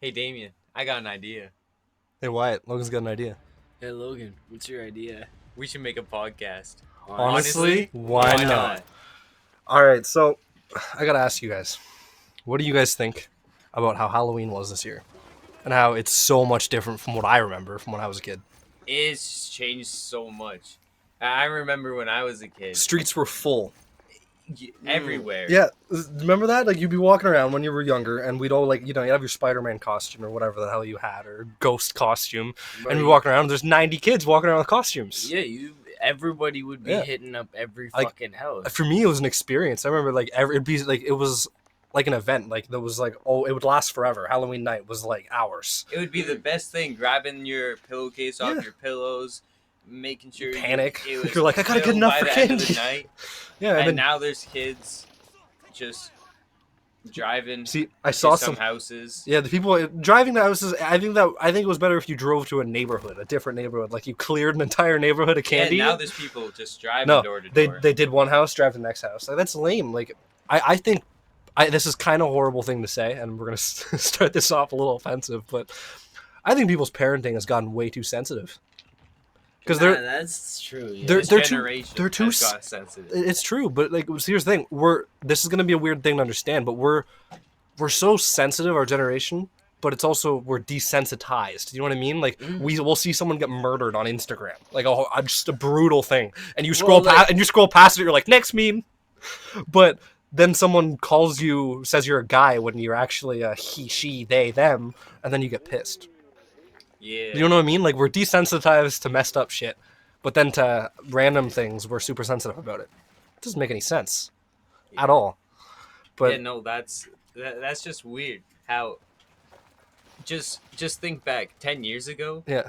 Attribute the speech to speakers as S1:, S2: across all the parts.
S1: Hey Damien, I got an idea.
S2: Hey Wyatt, Logan's got an idea.
S3: Hey Logan, what's your idea?
S1: We should make a podcast.
S2: Honestly, why
S1: why
S2: not?
S1: not?
S2: All right, so I gotta ask you guys, what do you guys think about how Halloween was this year, and how it's so much different from what I remember from when I was a kid?
S1: It's changed so much. I remember when I was a kid,
S2: Streets were full.
S1: everywhere.
S2: Yeah, remember that? Like you'd be walking around when you were younger, and we'd all you have your Spider-Man costume or whatever the hell you had, or ghost costume, and we walk around. And there's 90 kids walking around with costumes.
S3: Yeah, everybody would be
S2: Yeah.
S3: hitting up every
S2: Like,
S3: fucking house.
S2: For me, it was an experience. I remember it was like an event. Like there was it would last forever. Halloween night was like hours.
S1: It would be the best thing, grabbing your pillowcase off
S2: Yeah.
S1: your pillows, making sure
S2: Panic.
S1: it was
S2: You're like, I gotta get
S1: filled
S2: enough
S1: by
S2: for
S1: the end of
S2: candy.
S1: the night.
S2: Yeah,
S1: And
S2: then
S1: now there's kids just driving
S2: see,
S1: to
S2: I saw
S1: some
S2: some.
S1: houses.
S2: Yeah, the people driving the houses. I think it was better if you drove to a different neighborhood. Like you cleared an entire neighborhood of candy.
S1: Yeah, now there's people just driving
S2: No,
S1: door to
S2: they
S1: door.
S2: they did one house, drive to the next house. Like, that's lame. Like I think this is kind of a horrible thing to say, and we're gonna start this off a little offensive, but I think people's parenting has gotten way too sensitive. Because
S3: that's true. Yeah.
S2: they're-
S1: This
S2: too-
S1: generation
S2: they're too
S1: has
S2: s-
S1: got sensitive.
S2: it's true, but like here's the thing: this is gonna be a weird thing to understand, but we're so sensitive, our generation. But it's also we're desensitized. You know what I mean? Like we'll see someone get murdered on Instagram, like just a brutal thing, and you scroll past it. You're like, next meme. But then someone calls you, says you're a guy when you're actually a he, she, they, them, and then you get pissed.
S1: Yeah.
S2: You know what I mean? Like we're desensitized to messed up shit, but then to random things we're super sensitive about it. It doesn't make any sense at all. But
S1: yeah, no, that's just weird. How just think back 10 years ago.
S2: yeah,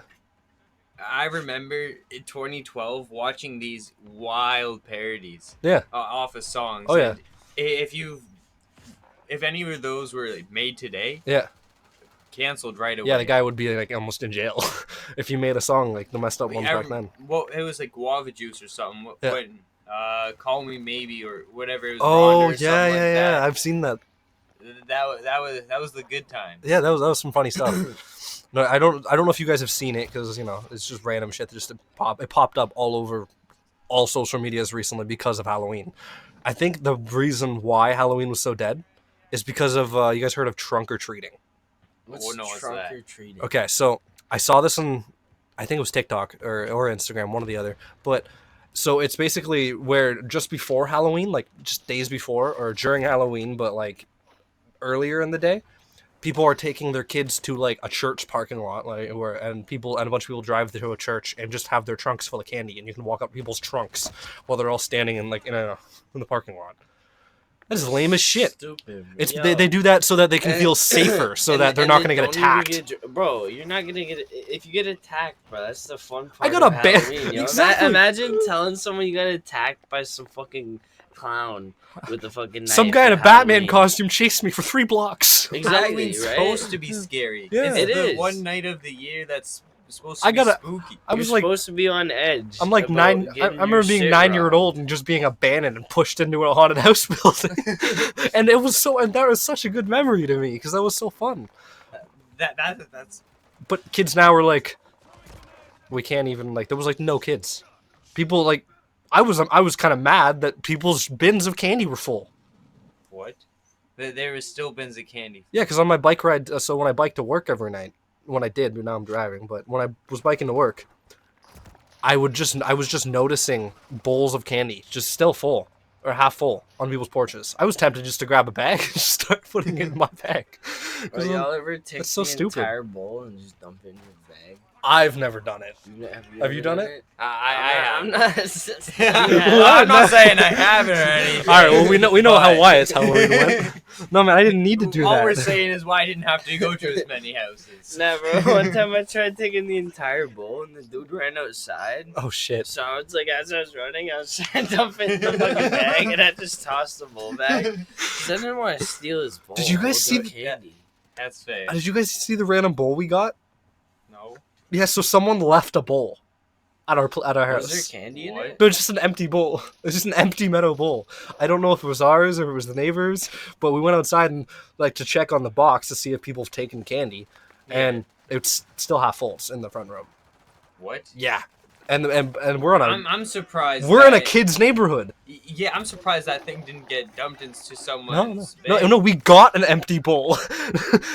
S1: I remember in 2012 watching these wild parodies
S2: yeah,
S1: off of songs.
S2: Oh, yeah.
S1: And if any of those were like, made today,
S2: yeah,
S1: canceled right away.
S2: yeah. The guy would be like almost in jail if you made a song like the messed up ones back then.
S1: Well, it was like guava juice or something.
S2: Yeah.
S1: When, call me maybe or whatever. It was
S2: Oh
S1: Rhonda or
S2: yeah,
S1: something
S2: yeah,
S1: like
S2: yeah.
S1: that.
S2: I've seen that.
S1: That was the good time.
S2: Yeah, that was some funny stuff. No, I don't know if you guys have seen it because it's just random shit that just it popped up all over all social medias recently because of Halloween. I think the reason why Halloween was so dead is because of you guys heard of trunk or treating.
S3: What's
S1: Oh, no, what's
S3: trunk
S1: that?
S3: or treating?
S2: Okay, so I saw this on, I think it was TikTok or Instagram, one or the other. But so it's basically where just before Halloween, like just days before or during Halloween, but like earlier in the day, people are taking their kids to like a church parking lot, like and a bunch of people drive to a church and just have their trunks full of candy, and you can walk up people's trunks while they're all standing in the parking lot. That is lame as shit.
S3: Stupid.
S2: It's
S3: Yo.
S2: they do that so that they can feel safer, so that they're not
S3: they
S2: going to get
S3: don't even
S2: attacked.
S3: bro, you're not gonna get if you get attacked, bro. That's the fun
S2: I
S3: part.
S2: got
S3: of
S2: a ban-
S3: Halloween, yo.
S2: Exactly.
S3: Imagine telling someone you got attacked by some fucking clown with a fucking knife.
S2: Some guy in a
S3: at
S2: Batman
S3: Halloween.
S2: costume chased me for 3 blocks.
S3: Exactly,
S1: Halloween's
S3: right?
S1: supposed to be scary.
S2: Yeah.
S1: It's
S3: It
S1: the
S3: is.
S1: one night of the year that's supposed to
S2: I
S1: be
S2: gotta-
S1: spooky.
S2: I
S3: You're
S2: was like,
S3: supposed to be on edge.
S2: I'm like
S3: about
S2: 9. I
S3: getting
S2: remember
S3: your
S2: being
S3: shit
S2: 9-year
S3: robbed.
S2: old and just being abandoned and pushed into a haunted house building, and that was such a good memory to me because that was so fun.
S1: That's
S2: But kids now are like, we can't even there was like no kids. People like, I was kind of mad that people's bins of candy were full.
S1: what? There was still bins of candy.
S2: Yeah, because on my bike ride, so when I bike to work every night, when I did, but now I'm driving. But when I was biking to work, I was just noticing bowls of candy just still full or half full on people's porches. I was tempted just to grab a bag and just start putting it in my bag. 'Cause
S3: Bro, y'all ever take
S2: that's so
S3: the
S2: stupid.
S3: entire bowl and just dump it in your bag?
S2: I've never done it. Have you
S3: ever
S2: done it?
S3: I'm not.
S1: I'm not saying I haven't or anything.
S2: All right, well we know how
S1: But-
S2: Wyatt's Halloween went. No man, I didn't need to do
S1: All
S2: that.
S1: we're saying is why I didn't have to go to as many houses.
S3: Never. One time I tried taking the entire bowl and the dude ran outside.
S2: Oh shit.
S3: So I was like, as I was running, I was trying to dump it in the fucking bag, and I just tossed the bowl back. 'Cause I didn't want to steal his bowl.
S2: Did you guys see
S3: the
S2: the-
S3: candy?
S1: That's fair.
S2: Did you guys see the random bowl we got?
S1: No.
S2: Yeah, so someone left a bowl. at our
S3: Was
S2: house.
S3: there candy in
S1: What?
S3: it?
S2: No, it's just an empty bowl. It's just an empty metal bowl. I don't know if it was ours or if it was the neighbors, but we went outside and like to check on the box to see if people have taken candy, and it's still half full. It's in the front room.
S1: What?
S2: Yeah, and we're on a
S1: I'm surprised.
S2: we're in a
S1: that-
S2: kid's neighborhood.
S1: Yeah, I'm surprised that thing didn't get dumped into someone's
S2: No, we got an empty bowl.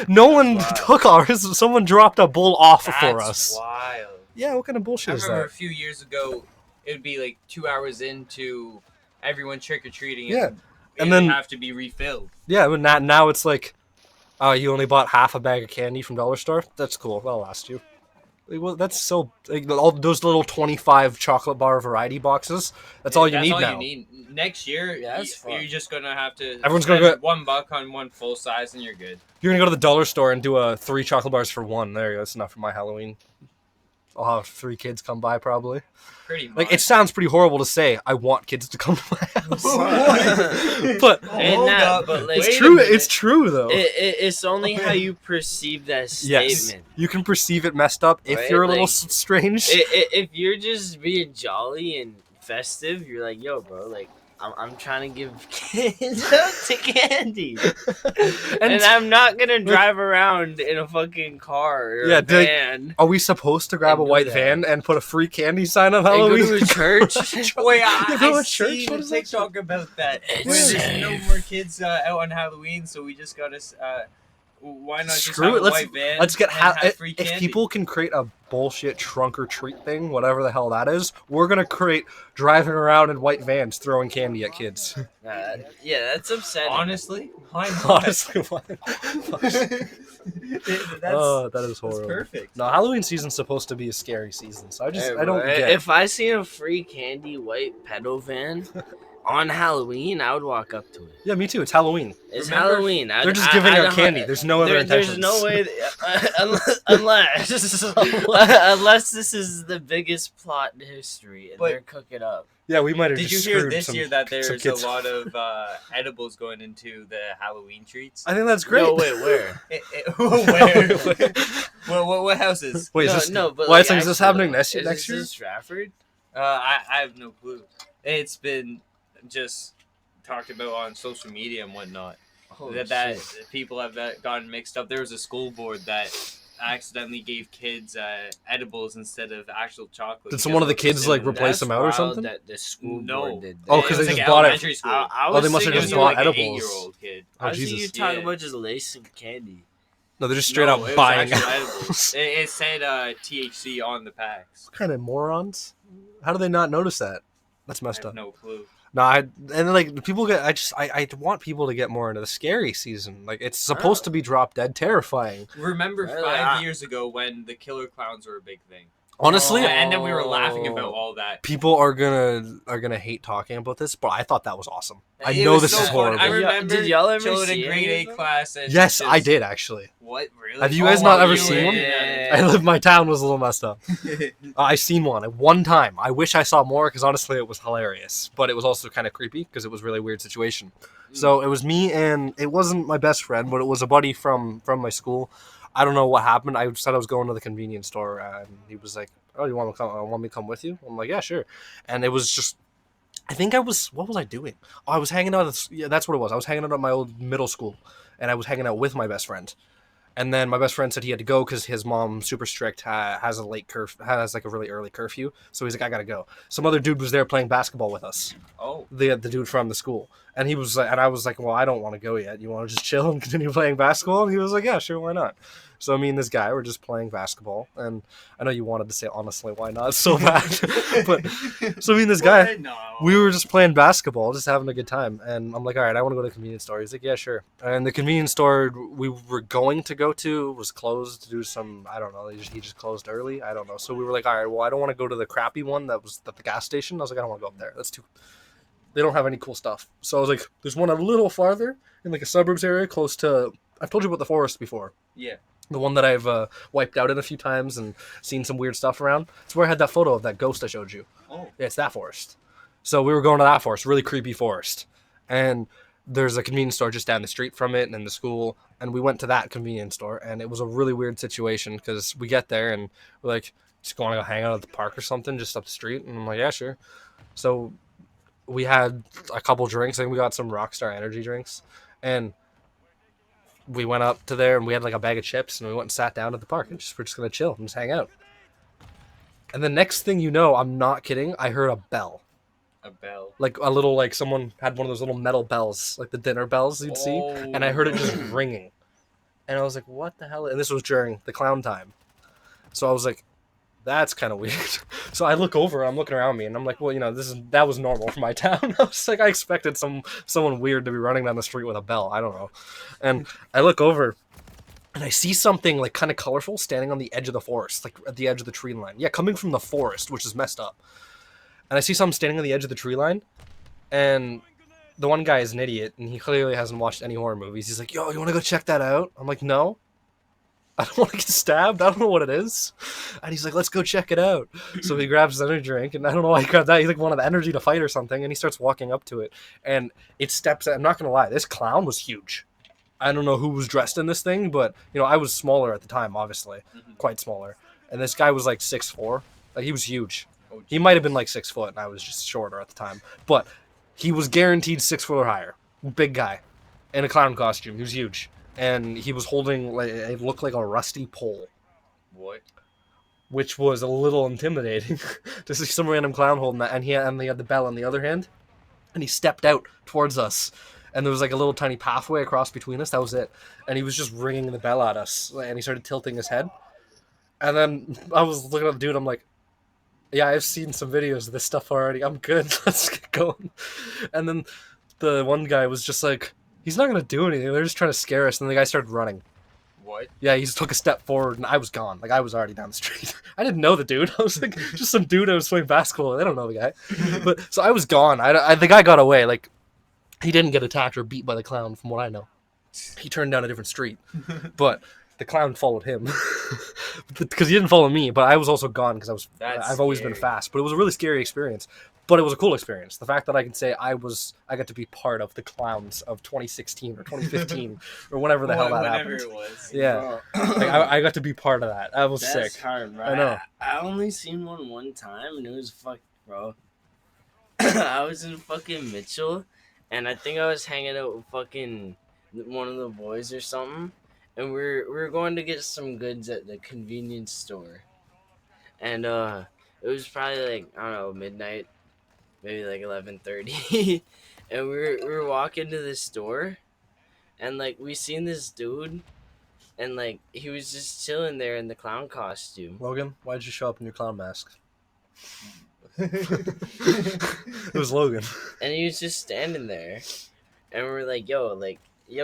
S2: No one
S3: Wow.
S2: took ours. Someone dropped a bowl off for
S1: That's
S2: us.
S1: wild.
S2: Yeah, what kind of bullshit
S1: I
S2: is
S1: remember
S2: that?
S1: a few years ago, it would be like 2 hours into everyone trick or treating.
S2: Yeah,
S1: and
S2: and
S1: then
S2: then-
S1: have to be refilled.
S2: Yeah, but now it's like, you only bought half a bag of candy from Dollar Store. That's cool. That'll last you. Like, well, that's so like all those little 25 chocolate bar variety boxes. That's all you need now.
S1: You need. Next year,
S3: Yeah, that's
S1: you're
S3: fun.
S1: just gonna have to.
S2: Everyone's gonna
S1: spend
S2: go-
S1: $1 on one full size, and you're good.
S2: You're gonna go to the dollar store and do a 3 chocolate bars for 1. There you go. That's enough for my Halloween. I'll have 3 kids come by probably.
S1: Pretty much.
S2: Like it sounds pretty horrible to say. I want kids to come to my house, but
S3: And
S1: Hold
S3: that-
S1: up,
S3: but, like,
S2: it's
S1: wait a
S2: true.
S1: minute.
S2: It's true though.
S3: It's only how you perceive that
S2: Yes,
S3: statement.
S2: you can perceive it messed up if
S3: Right,
S2: you're a little
S3: like-
S2: strange.
S3: If you're just being jolly and festive, you're like, yo, bro, like I'm trying to give kids out to candy, and I'm not gonna drive around in a fucking car or
S2: Yeah,
S3: a
S2: dude,
S3: van
S2: Are we supposed to grab
S3: And
S2: a
S3: do
S2: white
S3: that.
S2: van and put a free candy sign on
S3: and go
S2: Halloween?
S3: to a church.
S1: Wait,
S2: You go
S1: I
S2: to church?
S1: seen
S2: What
S1: a
S2: is that?
S1: TikTok about that.
S3: It's
S1: Where there's
S3: safe.
S1: no more kids out on Halloween, so we just gotta. Why not just
S2: Screw
S1: have
S2: it.
S1: a
S2: Let's
S1: white van?
S2: let's get
S1: and have
S2: if
S1: free candy?
S2: people can create a bullshit trunk or treat thing, whatever the hell that is. We're gonna create driving around in white vans throwing candy at kids.
S3: Yeah, that's upsetting.
S1: Honestly, why not?
S2: Honestly, why? Oh, that is
S1: that's
S2: horrible.
S1: perfect.
S2: No, Halloween season's supposed to be a scary season, so I
S3: Hey,
S2: don't
S3: bro,
S2: get.
S3: If I seen a free candy white pedo van on Halloween, I would walk up to it.
S2: Yeah, me too. It's Halloween.
S3: It's
S1: Remember-
S3: Halloween.
S2: They're just giving out candy. There's no other intentions.
S3: There's no way, unless this is the biggest plot in history, and
S1: But-
S3: they're cooking up.
S2: Yeah, we might have.
S1: Did you
S2: just
S1: hear
S2: screwed
S1: this
S2: some-
S1: year that
S2: some
S1: there's a
S2: kids.
S1: lot of edibles going into the Halloween treats?
S2: I think that's great.
S3: No, wait, where?
S1: Where? what houses?
S2: Wait,
S3: no,
S2: is this,
S3: no, but
S2: why
S3: like,
S2: is this
S3: actually,
S2: happening
S3: though,
S2: next year?
S3: is
S2: Next
S3: this
S2: year?
S3: in Stratford?
S1: I have no clue. It's been just talked about on social media and whatnot.
S3: Holy
S1: that
S3: shit.
S1: people have gotten mixed up. There was a school board that accidentally gave kids edibles instead of actual chocolate.
S2: Did
S1: because
S2: some one of the
S1: it was
S2: kids, like,
S1: in-
S2: replace them out or
S3: wild
S2: something?
S3: That the school
S1: No.
S3: board did that.
S2: Oh, 'cause
S1: It was
S2: they just
S1: like
S2: bought it.
S1: elementary school.
S3: I
S2: Oh,
S3: was
S2: they must have
S3: thinking
S2: just
S3: you
S2: bought
S3: were
S1: like an
S2: edibles.
S1: 8-year-old kid.
S2: Oh,
S3: I was thinking
S2: Jesus.
S3: you talking
S1: Yeah.
S3: about just lacing candy.
S2: No, they're just straight
S1: No,
S2: up
S1: it was
S2: buying
S1: actual
S2: edibles.
S1: edibles. It said THC on the packs.
S2: What kind of morons? How do they not notice that? That's
S1: I
S2: messed
S1: have
S2: up.
S1: no clue.
S2: No, and like people get. I want people to get more into the scary season. Like it's supposed to be drop dead terrifying.
S1: Remember
S3: Really?
S1: 5 years ago when the killer clowns were a big thing?
S2: Honestly,
S3: Oh.
S1: And then we were laughing about all that.
S2: people are gonna hate talking about this, but I thought that was awesome. I
S1: It
S2: know
S1: was
S2: this
S1: so
S2: is
S1: fun.
S2: horrible.
S1: I
S3: Did y'all-
S1: remember
S3: did y'all ever
S1: chilling
S3: see
S1: in
S3: any
S1: grade
S3: of
S1: 8
S3: them?
S1: class. And
S2: Yes,
S1: just-
S2: I did actually.
S1: What, really?
S2: Have you guys not ever seen one?
S3: Yeah.
S2: I lived. My town was a little messed up. I seen one at one time. I wish I saw more because honestly, it was hilarious. But it was also kind of creepy because it was a really weird situation. So it was me and it wasn't my best friend, but it was a buddy from my school. I don't know what happened. I said I was going to the convenience store, and he was like, "Oh, you want me to come with you?" I'm like, "Yeah, sure." And it was just, I think I was. What was I doing? Oh, I was hanging out. Yeah, that's what it was. I was hanging out at my old middle school, and I was hanging out with my best friend. And then my best friend said he had to go because his mom, super strict, has a late has like a really early curfew. So he's like, I gotta go. Some other dude was there playing basketball with us,
S1: Oh.
S2: the dude from the school, and he was like, and I was like, well, I don't want to go yet. You want to just chill and continue playing basketball? And he was like, yeah, sure, why not? So me and this guy were just playing basketball, and I know you wanted to say honestly, why not? So bad, but so me and this guy.
S1: What? No.
S2: We were just playing basketball, just having a good time. And I'm like, all right, I want to go to the convenience store. He's like, yeah, sure. And the convenience store we were going to go to was closed to do some, I don't know, he just closed early. I don't know. So we were like, all right, well, I don't want to go to the crappy one that was at the gas station. I was like, I don't want to go up there. That's too, they don't have any cool stuff. So I was like, there's one a little farther in like a suburbs area close to, I've told you about the forest before.
S1: Yeah.
S2: The one that I've wiped out in a few times and seen some weird stuff around. It's where I had that photo of that ghost I showed you.
S1: Oh.
S2: Yeah, it's that forest. So we were going to that forest, really creepy forest. And there's a convenience store just down the street from it and in the school. And we went to that convenience store. And it was a really weird situation because we get there and we're like, just want to go hang out at the park or something, just up the street. And I'm like, yeah, sure. So we had a couple drinks. I think we got some Rockstar energy drinks, and we went up to there and we had like a bag of chips, and we went and sat down at the park and we're just gonna chill and just hang out. And the next thing you know, I'm not kidding, I heard a bell.
S1: A bell.
S2: Like a little, like someone had one of those little metal bells, like the dinner bells you'd see, and I heard it just ringing. And I was like, what the hell? And this was during the clown time. So I was like, that's kind of weird. So I look over, I'm looking around me, and I'm like, well, that was normal for my town. I was like, I expected someone weird to be running down the street with a bell. I don't know. And I look over, and I see something like kind of colorful standing on the edge of the forest, like at the edge of the tree line. Yeah, coming from the forest, which is messed up. And I see something standing on the edge of the tree line, and the one guy is an idiot, and he clearly hasn't watched any horror movies. He's like, yo, you want to go check that out? I'm like, no. I don't want to get stabbed. I don't know what it is. And he's like, let's go check it out. So he grabs his energy drink, and I don't know why he grabbed that. He like wanted the energy to fight or something, and he starts walking up to it. And it steps. I'm not going to lie. This clown was huge. I don't know who was dressed in this thing, but, I was smaller at the time, obviously. Quite smaller. And this guy was like 6'4". Like, he was huge. He might have been like 6 foot, and I was just shorter at the time. But he was guaranteed 6 foot or higher. Big guy. In a clown costume. He was huge. And he was holding, like, it looked like a rusty pole.
S1: What?
S2: Which was a little intimidating to see some random clown holding that. And he had the bell in the other hand. And he stepped out towards us. And there was like a little tiny pathway across between us. That was it. And he was just ringing the bell at us. And he started tilting his head. And then I was looking at the dude. I'm like, yeah, I've seen some videos of this stuff already. I'm good. Let's get going. And then the one guy was just like, he's not going to do anything. They're just trying to scare us. And the guy started running.
S1: What?
S2: Yeah, he just took a step forward, and I was gone. Like, I was already down the street. I didn't know the dude. I was like, just some dude I was playing basketball with. I don't know the guy. But so I was gone. The guy got away. Like, he didn't get attacked or beat by the clown, from what I know. He turned down a different street. But the clown followed him. Because he didn't follow me, but I was also gone because I've always been fast. But it was a really scary experience. But it was a cool experience. The fact that I can say I got to be part of the clowns of 2016 or 2015 or whenever the hell that happened.
S1: Whenever it was.
S2: Yeah. Like, I got to be part of that. That was
S3: That's
S2: sick.
S3: hard, bro.
S2: I know.
S3: I only seen one time, and it was bro. I was in fucking Mitchell, and I think I was hanging out with fucking one of the boys or something, and we were going to get some goods at the convenience store, and it was probably like, I don't know, midnight, maybe like 11:30, and we were walking to the store, and like we seen this dude, and like he was just chilling there in the clown costume.
S2: Logan, why'd you show up in your clown mask? It was Logan.
S3: And he was just standing there, and we were like, yo,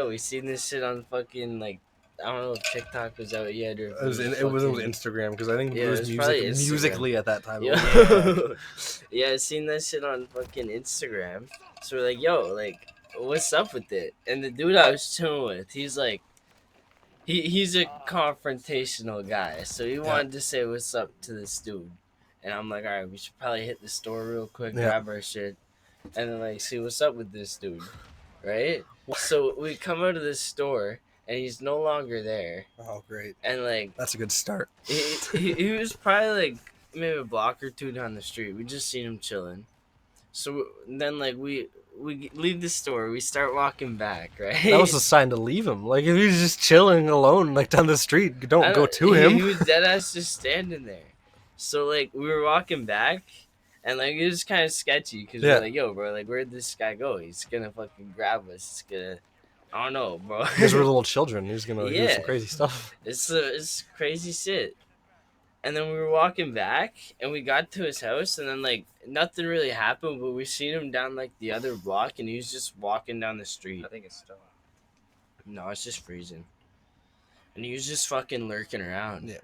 S3: we seen this shit on fucking, like, I don't know if TikTok was out yet or
S2: It was Instagram, because I think
S3: Yeah,
S2: it was
S3: it was probably Instagram.
S2: musically at that time.
S3: Yeah, I seen that shit on fucking Instagram. So we're like, yo, like, what's up with it? And the dude I was chilling with, he's like, he's a confrontational guy, so he wanted to say what's up to this dude. And I'm like, all right, we should probably hit the store real quick, grab our shit, and then like see what's up with this dude, right? So we come out of the store, and he's no longer there.
S2: Oh, great.
S3: And like,
S2: That's a good start.
S3: he was probably like maybe a block or two down the street. We just seen him chilling. So then like we leave the store, we start walking back, right?
S2: That was a sign to leave him. Like, if he's just chilling alone, like, down the street, don't go to him.
S3: He was deadass just standing there. So, like, we were walking back, and, like, it was kind of sketchy, because we're like, yo, bro, like, where'd this guy go? He's gonna fucking grab us. He's gonna, I don't know, bro.
S2: Because we're little children. He's gonna do some crazy stuff.
S3: It's crazy shit. And then we were walking back, and we got to his house, and then, like, nothing really happened, but we seen him down, like, the other block, and he was just walking down the street.
S1: I think it's still.
S3: No, it's just freezing. And he was just fucking lurking around.
S2: Yeah.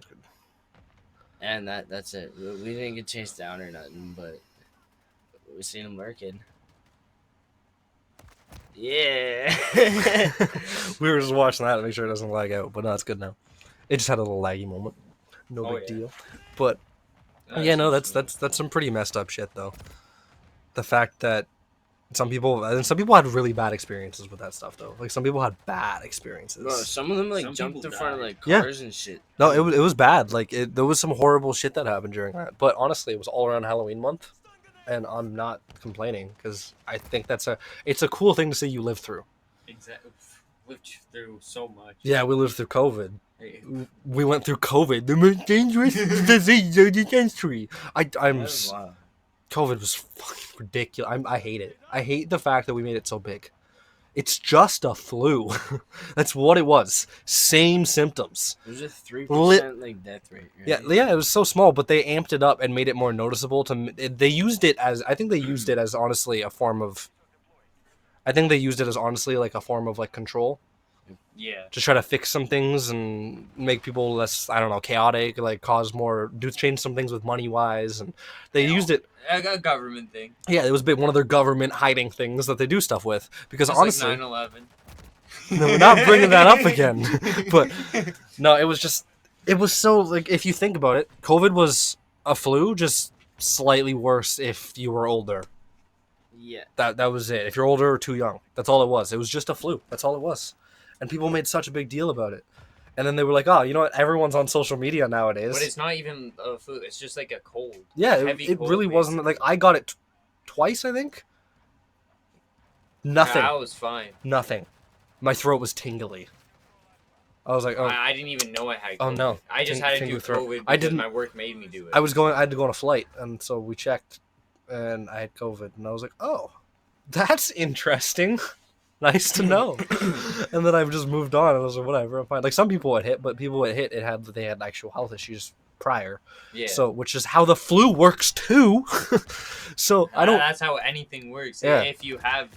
S3: And that's it. We didn't get chased down or nothing, but we seen him lurking. Yeah.
S2: We were just watching that to make sure it doesn't lag out, but no, it's good now. It just had a little laggy moment. No big deal. But yeah, no, that's some pretty messed up shit though. The fact that Some people had really bad experiences with that stuff though. Like some people had bad experiences.
S3: Bro, some of them like
S1: Some
S3: jumped
S1: people
S3: in front of
S1: died.
S3: like
S2: Yeah.
S3: cars and shit.
S2: No, it was bad. Like there was some horrible shit that happened during that. But honestly, it was all around Halloween month, and I'm not complaining because I think it's a cool thing to see you live through.
S1: Exactly. Lived through so much.
S2: Yeah, we lived through COVID.
S1: Hey,
S2: We went through COVID, the most dangerous disease of the century. I'm
S3: That's wild.
S2: COVID was fucking ridiculous. I hate it. I hate the fact that we made it so big. It's just a flu. That's what it was. Same symptoms.
S3: There's a 3% like death rate. Right?
S2: Yeah, it was so small, but they amped it up and made it more noticeable. They used it as honestly a form of. I think they used it as honestly like a form of like control
S1: yeah.
S2: to try to fix some things and make people less, I don't know, chaotic, like change some things with money wise, and they used it.
S1: A government thing.
S2: Yeah, it was one of their government hiding things that they do stuff with because
S1: Just
S2: honestly,
S1: like 9/11.
S2: no, we're not bringing that up again. But no, it was so like if you think about it, COVID was a flu, just slightly worse if you were older.
S3: Yeah.
S2: That was it. If you're older or too young, that's all it was. It was just a flu. That's all it was. And people made such a big deal about it. And then they were like, "Oh, you know what? Everyone's on social media nowadays."
S1: But it's not even a flu. It's just like a cold.
S2: Yeah,
S1: Heavy
S2: it
S1: cold,
S2: really wasn't like I got it twice, I think. Nothing.
S1: I was fine.
S2: Nothing. My throat was tingly. I was like, "Oh,
S1: I didn't even know I had COVID.
S2: oh no."
S1: I just had to do
S2: Tingly throat.
S1: COVID because
S2: I didn't.
S1: my work made me do it.
S2: I had to go on a flight, and so we checked, and I had COVID, and I was like, "Oh, that's interesting. Nice to know." And then I've just moved on, and I was like, "Whatever, I'm fine." Like some people it hit, but people it hit, they had actual health issues prior.
S1: yeah.
S2: So, which is how the flu works too. So I don't.
S1: That's how anything works.
S2: Yeah.
S1: If you have.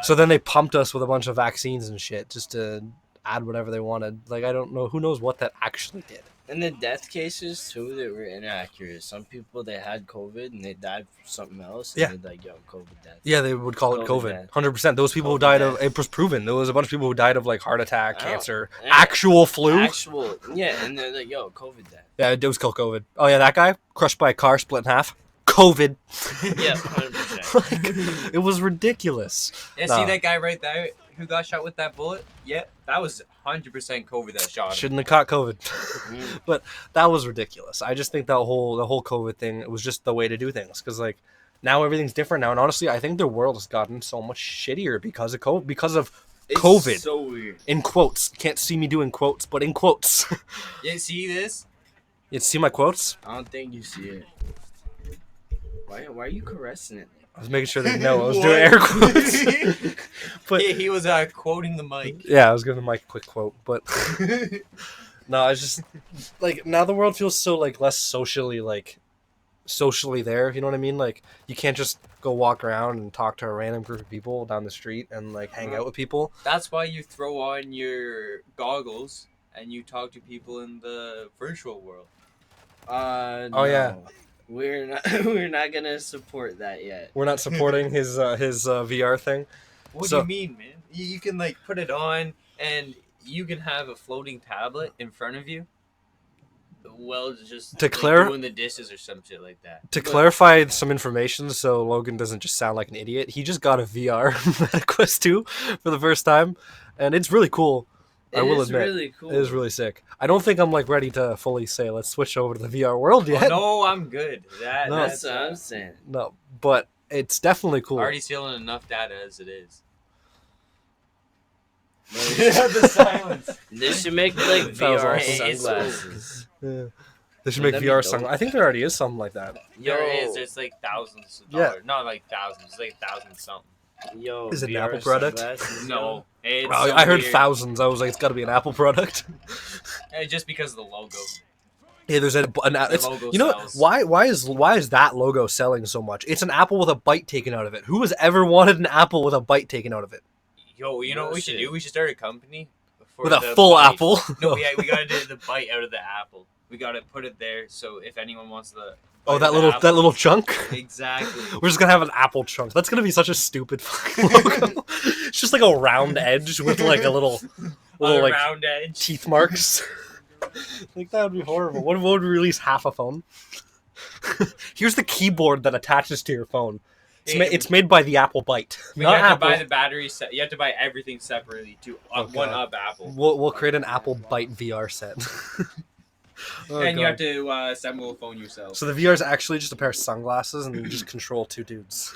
S2: So then they pumped us with a bunch of vaccines and shit just to add whatever they wanted. Like I don't know. Who knows what that actually did?
S3: And the death cases too, they were inaccurate. Some people they had COVID and they died from something else. And
S2: Yeah.
S3: they're like, yo, COVID death.
S2: Yeah, they would call it
S3: COVID
S2: COVID. 100%. Those people who
S3: COVID
S2: died
S3: death.
S2: of it was proven. There was a bunch of people who died of like heart attack,
S3: Oh,
S2: cancer,
S3: yeah.
S2: actual flu.
S3: Actual, yeah, and they're like, yo, COVID death.
S2: Yeah, it was called COVID. Oh yeah, that guy crushed by a car, split in half. COVID.
S3: Yeah, 100%.
S2: Like, it was ridiculous.
S1: Yeah,
S2: Nah.
S1: see that guy right there who got shot with that bullet? Yeah, that was 100% COVID that shot him.
S2: Shouldn't have caught COVID.
S3: Mm.
S2: But that was ridiculous. I just think the whole COVID thing, it was just the way to do things because like now everything's different now, and honestly, I think the world has gotten so much shittier because of COVID. Because of
S3: It's
S2: COVID.
S3: so weird.
S2: In quotes, can't see me doing quotes, but in quotes.
S1: Yeah, see this?
S2: You see my quotes?
S3: I don't think you see it. Why are you caressing it?
S2: I was making sure they know I was doing air quotes. But
S1: he was quoting the mic.
S2: yeah, I was giving Mike a quick quote, but no, I was just like now the world feels so like less socially there. You know what I mean? Like you can't just go walk around and talk to a random group of people down the street and like hang out with people.
S1: That's why you throw on your goggles and you talk to people in the virtual world.
S2: Oh, yeah.
S3: We're not gonna support that yet.
S2: We're not supporting his VR thing.
S1: What
S2: So-
S1: do you mean, man? You can like put it on and you can have a floating tablet in front of you. Well, just
S2: To
S1: like,
S2: clar-
S1: doing the dishes or some shit like that.
S2: To clarify some information, so Logan doesn't just sound like an idiot, he just got a VR Meta Quest 2 for the first time, and it's really cool. I will
S3: It's
S2: admit,
S3: really cool.
S2: it is really sick. I don't think I'm like ready to fully say let's switch over to the VR world
S1: Oh,
S2: yet.
S1: no, I'm good.
S2: No.
S3: That's what I'm saying.
S2: No, but it's definitely cool.
S1: already stealing enough data as it is.
S3: The
S1: silence.
S3: They should make like
S2: That was
S3: VR
S2: awesome.
S3: sunglasses.
S2: Yeah. They should make
S3: That'd be
S2: VR
S3: dope.
S2: sunglasses. I think there already is something like that.
S1: There
S3: Yo.
S1: is. There's like thousands of
S2: Yeah.
S1: dollars. Not like thousands. It's like thousand something.
S3: Yo,
S2: Is it an
S3: VR
S2: Apple product?
S3: sunglasses, yo.
S1: No, it's
S2: Oh,
S1: so
S2: I heard
S1: weird.
S2: thousands. I was like, it's got to be an Apple product.
S1: Just because of the logo.
S2: Yeah, there's an it's,
S1: logo
S2: you know
S1: sells.
S2: why is that logo selling so much? It's an apple with a bite taken out of it. Who has ever wanted an apple with a bite taken out of it?
S1: Yo, you know what we should
S3: Bullshit.
S1: do? We should start a company for
S2: With a
S1: the
S2: full
S1: bite.
S2: apple?
S1: No, we gotta do the bite out of the apple. We gotta put it there so if anyone wants the
S2: Oh,
S1: bite
S2: that
S1: of the
S2: little
S1: apple-
S2: chunk.
S1: Exactly.
S2: We're just gonna have an apple chunk. That's gonna be such a stupid fucking logo. It's just like a round edge with like a little
S1: On a
S2: like
S1: round edge.
S2: teeth marks. Like that would be horrible. What would release half a phone? Here's the keyboard that attaches to your phone. It's made by the Apple Byte,
S1: You
S2: not
S1: have
S2: Apple.
S1: to buy the battery set. You have to buy everything separately to
S2: Oh,
S1: one
S2: God.
S1: up Apple.
S2: We'll create an Apple Byte VR set. Oh,
S1: And you
S2: God.
S1: have to assemble a phone yourself.
S2: So the VR is actually just a pair of sunglasses, and you just control two dudes.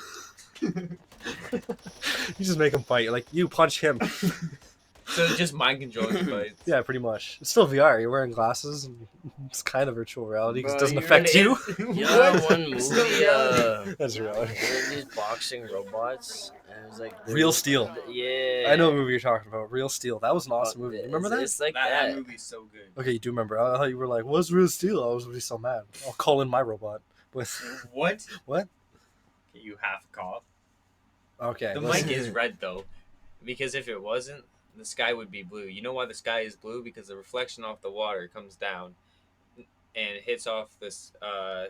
S2: You just make them fight. Like, you punch him.
S1: So it's just mind controlling fights.
S2: Yeah, pretty much. It's still VR. You're wearing glasses. And it's kind of virtual reality because it
S3: Bro,
S2: doesn't
S3: you're
S2: affect
S1: an
S2: you.
S3: You know that one
S1: It's
S3: movie,
S1: still
S2: That's reality.
S3: there were these boxing robots, and it was like
S2: Real Steel.
S3: Yeah,
S2: I know what movie you're talking about. Real Steel. That was an awesome movie. You remember that?
S3: It's like
S1: That
S3: that.
S1: movie's so good.
S2: Okay, you do remember. I thought you were like, what's Real Steel? I was really so mad. I'll call in my robot. With
S1: What?
S2: What?
S1: Okay, you half cough.
S2: Okay.
S1: The
S2: let's-
S1: mic is red though, because if it wasn't, the sky would be blue. You know why the sky is blue? Because the reflection off the water comes down and hits off this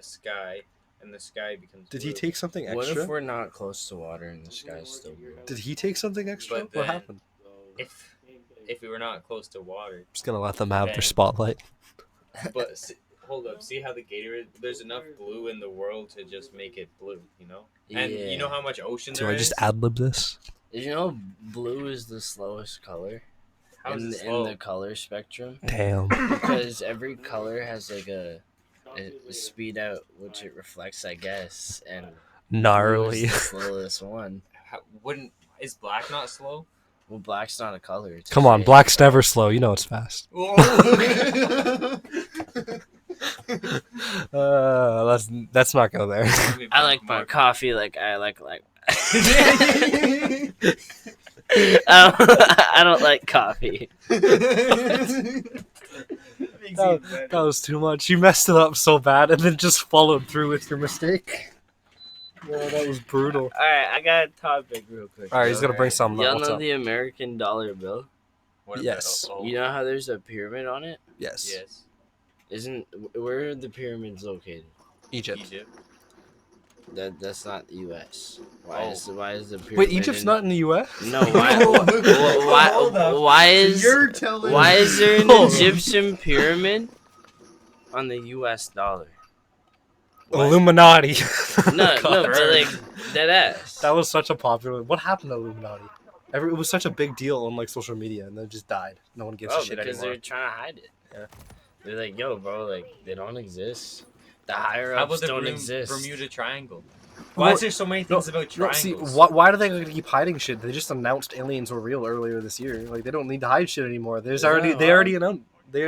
S1: sky, and the sky becomes.
S2: Did
S1: blue.
S2: he take something
S3: What
S2: extra?
S3: if we're not close to water and the sky's still blue?
S2: Did he take something extra?
S1: But
S2: What
S1: then-
S2: happened?
S1: If we were not close to water?
S2: Just gonna let them have
S1: their
S2: spotlight.
S1: But hold up, see how the Gatorade? There's enough blue in the world to just make it blue, you know. And you know how much ocean
S2: Do
S1: there
S2: I
S1: is?
S2: just ad lib this?
S3: Did you know blue is the slowest color
S1: How is
S3: in,
S1: it
S3: in
S1: slow?
S3: the color spectrum?
S2: Damn.
S3: Because every color has like a speed out which it reflects, I guess, and blue is
S2: Gnarly.
S3: the slowest one.
S1: Wouldn't is black not slow?
S3: Well, black's not a color. It's a
S2: Come on,
S3: shade.
S2: black's never slow. You know it's fast. Let's not go there.
S3: I like my coffee like I like. I don't like coffee.
S2: That was too much. You messed it up so bad, and then just followed through with your mistake. Yeah, that was brutal.
S3: All right, I got a topic real quick.
S2: All right, he's gonna bring something up.
S3: Y'all
S2: What's
S3: know
S2: up?
S3: the American dollar bill?
S1: What
S2: Yes.
S1: about-
S3: You know how there's a pyramid on it?
S2: Yes.
S1: Yes.
S3: Where are the pyramids located?
S2: Egypt.
S1: Egypt.
S3: That's not the U.S. Why
S1: Oh.
S3: is the pyramid?
S2: Wait, Egypt's
S3: in-
S2: not in the U.S.
S3: No, why?
S1: Hold up.
S3: Why is
S1: telling
S3: why is there an
S2: Hold on.
S3: Egyptian pyramid on the U.S. dollar? What?
S2: Illuminati.
S3: No,
S2: God.
S3: no, but like dead ass.
S2: That was such a popular. What happened to Illuminati? It was such a big deal on like social media, and then it just died. No one gives a shit
S3: because
S2: anymore.
S3: they're trying to hide it.
S2: Yeah.
S3: They're like, yo, bro, like they don't exist. The higher
S1: How
S3: ups
S1: about the
S3: don't exist.
S1: Bermuda Triangle? Why
S2: Well,
S1: is there so many
S2: No,
S1: things about
S2: no,
S1: triangles?
S2: see, why do they keep hiding shit? They just announced aliens were real earlier this year. Like they don't need to hide shit anymore. There's
S3: Yeah,
S2: already they
S3: well.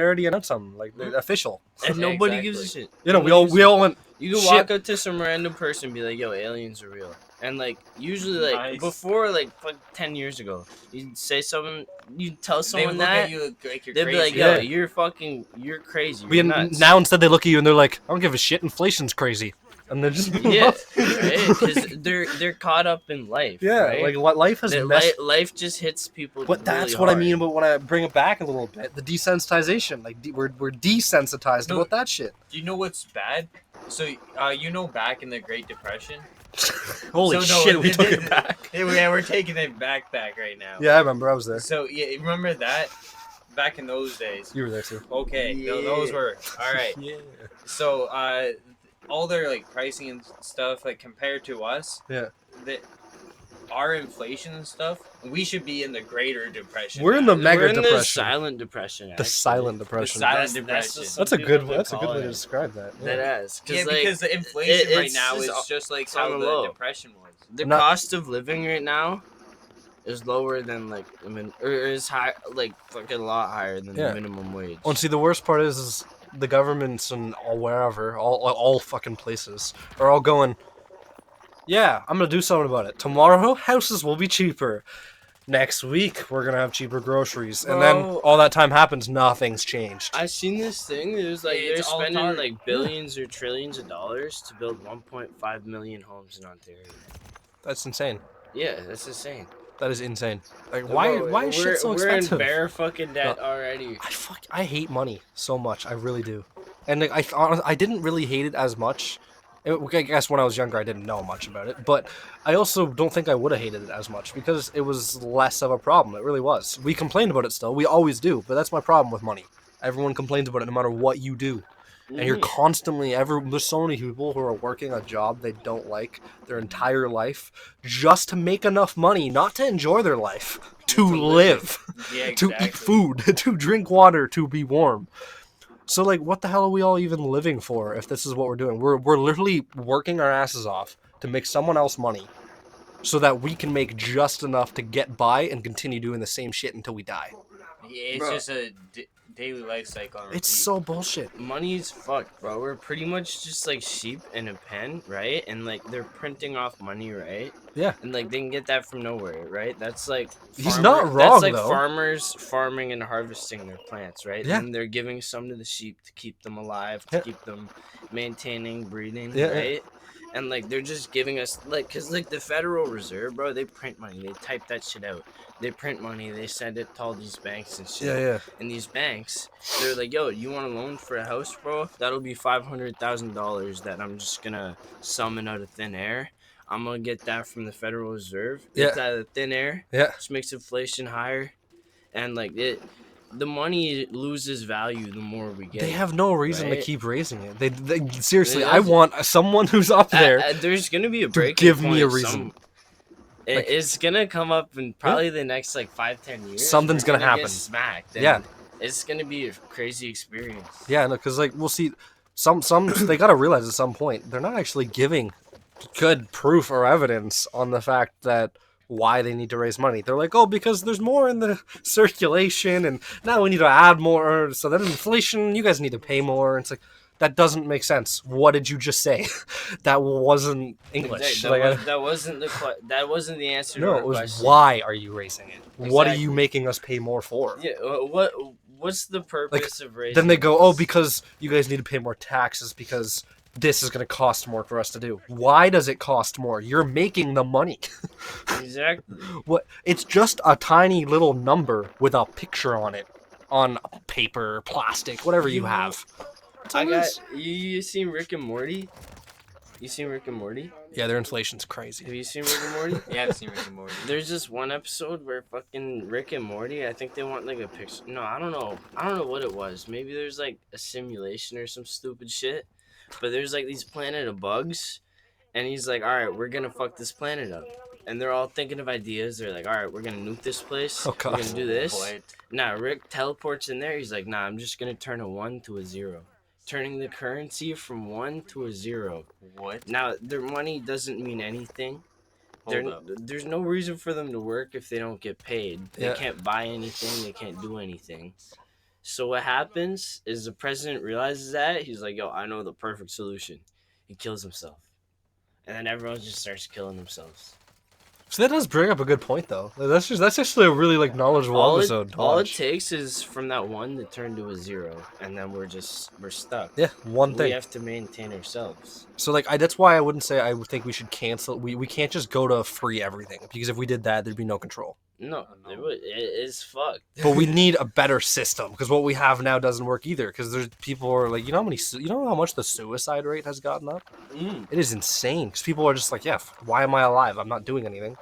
S2: already announced something. Like they're official.
S3: And
S1: Yeah,
S3: nobody
S1: exactly.
S3: gives a shit.
S2: You know, we
S3: Nobody
S2: all
S3: gives a-
S2: went.
S3: You can
S2: shit.
S3: walk up to some random person and be like, yo, aliens are real. And like usually like
S1: Nice.
S3: before like 10 years ago, you say something, you tell
S1: They
S3: someone
S1: would look
S3: that,
S1: at you like you're
S3: they'd
S1: crazy.
S3: be like, yo,
S2: Yeah.
S3: you're crazy.
S2: We
S3: You're nuts.
S2: now instead they look at you and they're like, I don't give a shit. Inflation's crazy, and they're just
S3: Yeah, because they're caught up in life.
S2: yeah.
S3: right?
S2: Like what life has messed.
S3: Life just hits people.
S2: But that's
S3: really
S2: what I
S3: hard.
S2: mean about when I bring it back a little bit. The desensitization, like we're desensitized
S1: No.
S2: about that shit.
S1: Do you know what's bad? So you know, back in the Great Depression.
S2: Holy
S1: So, no,
S2: shit, we took it back.
S1: Yeah, we're taking it back right now.
S2: Yeah, I remember. I was there.
S1: So yeah, remember that back in those days.
S2: You were there too.
S1: Okay, those were all right.
S2: Yeah.
S1: So all their like pricing and stuff like compared to us.
S2: Yeah.
S1: That our inflation and stuff, we should be in the Greater Depression.
S2: We're in the
S1: now.
S2: mega
S3: We're in the
S2: depression.
S3: silent depression.
S2: The
S3: actually.
S2: silent depression.
S1: silent
S3: That's
S1: depression.
S3: just
S2: That's a
S3: some
S2: good.
S3: people
S2: That's a good
S3: call
S2: way to
S3: it.
S2: describe that.
S3: That
S2: Yeah.
S3: is
S1: Yeah,
S3: like,
S1: because the inflation right
S3: it's
S1: now is
S3: just
S1: just like
S3: it's
S1: how
S3: on
S1: the
S3: the low.
S1: depression was.
S3: the
S2: not-
S3: cost of living right now is lower than like or is high, like fucking a lot higher than
S2: Yeah.
S3: the minimum wage.
S2: Oh, and see, the worst part is the governments and all wherever, all fucking places, are all going. Yeah, I'm gonna do something about it. Tomorrow, houses will be cheaper. Next week, we're gonna have cheaper groceries, and then
S3: Bro.
S2: all that time happens, nothing's changed.
S3: I seen this thing. It was like
S1: It's
S3: they're
S1: all
S3: spending
S1: dark.
S3: like billions or trillions of dollars to build 1.5 million homes in Ontario.
S2: That's insane.
S3: Yeah, that's insane.
S2: That is insane. Like, why is
S3: we're,
S2: shit so
S3: we're
S2: expensive?
S3: in bare fucking debt already.
S2: I hate money so much. I really do. And like I didn't really hate it as much. I guess when I was younger, I didn't know much about it. But I also don't think I would have hated it as much because it was less of a problem. It really was. We complained about it still. We always do. But that's my problem with money. Everyone complains about it no matter what you do. and you're constantly there's so many people who are working a job they don't like their entire life just to make enough money, not to enjoy their life, to live,
S1: Yeah,
S2: to
S1: exactly.
S2: eat food, to drink water, to be warm. So like, what the hell are we all even living for if this is what we're doing? We're literally working our asses off to make someone else money so that we can make just enough to get by and continue doing the same shit until we die.
S1: Yeah, it's
S3: Bro.
S1: just a daily life cycle. On
S2: It's
S1: repeat.
S2: so bullshit.
S3: Money's fucked, bro. We're pretty much just like sheep in a pen, right? And like they're printing off money, right?
S2: Yeah.
S3: And like they can get that from nowhere, right? That's like
S2: He's not wrong,
S3: That's like
S2: though.
S3: farmers farming and harvesting their plants, right?
S2: Yeah.
S3: And they're giving some to the sheep to keep them alive, to
S2: Yeah.
S3: keep them maintaining, breeding,
S2: Yeah, yeah.
S3: right? And like they're just giving us like, cause like the Federal Reserve, bro, they print money, they type that shit out, they print money, they send it to all these banks and shit.
S2: Yeah.
S3: And these banks, they're like, yo, you want a loan for a house, bro? That'll be $500,000 that I'm just gonna summon out of thin air. I'm gonna get that from the Federal Reserve. It's
S2: Yeah.
S3: out of thin air.
S2: Yeah.
S3: Just makes inflation higher, and like the money loses value the more we get.
S2: They have no reason to
S3: right?
S2: keep raising it. They seriously,
S3: It
S2: I
S3: doesn't-
S2: want someone who's up there.
S3: There's gonna be a breaking
S2: give me a
S3: point
S2: reason. Like-
S3: It's gonna come up in probably the next like 5-10 years.
S2: Something's
S3: We're
S2: gonna happen.
S3: Get smacked. and
S2: Yeah.
S3: It's gonna be a crazy experience.
S2: Yeah, no, because like we'll see, some they gotta realize at some point they're not actually giving good proof or evidence on the fact that why they need to raise money. They're like, oh, because there's more in the circulation, and now we need to add more. So then inflation, you guys need to pay more. It's like that doesn't make sense. What did you just say? That wasn't English.
S3: That,
S2: Like,
S3: that wasn't that wasn't the answer to
S2: no,
S3: our
S2: it was
S3: question.
S2: why are you raising it? What are you
S3: Exactly.
S2: making us pay more for?
S3: Yeah. What's the purpose of raising?
S2: Then they go, oh,
S3: this?
S2: because you guys need to pay more taxes because this is going to cost more for us to do. Why does it cost more? You're making the money.
S3: Exactly.
S2: What? It's just a tiny little number with a picture on it, on paper, plastic, whatever you have. That's all
S3: I
S2: it
S3: got
S2: is.
S3: you. Seen Rick and Morty? You seen Rick and Morty?
S2: Yeah, their inflation's crazy.
S3: Have you seen Rick and Morty?
S1: Yeah, I've seen Rick and Morty.
S3: There's this one episode where fucking Rick and Morty, I think they want like a picture. No, I don't know. I don't know what it was. Maybe there's like a simulation or some stupid shit. But there's like these planet of bugs, and he's like, all right, we're gonna fuck this planet up. And they're all thinking of ideas. They're like, all right, we're gonna nuke this place.
S2: Oh,
S3: We're
S2: God.
S3: gonna do this.
S1: What?
S3: Nah, Rick teleports in there. He's like, nah, I'm just gonna turn a 1 to a 0. Turning the currency from 1 to a 0.
S1: What?
S3: Now, their money doesn't mean anything.
S1: Hold up.
S3: There's no reason for them to work if they don't get paid. They
S2: Yeah.
S3: can't buy anything. They can't do anything. So what happens is the president realizes that. He's like, yo, I know the perfect solution. He kills himself. And then everyone just starts killing themselves.
S2: So that does bring up a good point, though. Like, that's actually a really like knowledgeable episode. to
S3: all it
S2: watch.
S3: takes is from that 1 to turn to a 0. And then we're stuck.
S2: Yeah, one
S3: We
S2: thing.
S3: have to maintain ourselves.
S2: So like that's why I wouldn't say I would think we should cancel. We can't just go to free everything, because if we did that, there'd be no control.
S3: No,
S1: Oh, no.
S3: it's fucked.
S2: But we need a better system, because what we have now doesn't work either. Because there's people who are like, you know how much the suicide rate has gotten up? It is insane. Because people are just like, yeah, why am I alive? I'm not doing anything.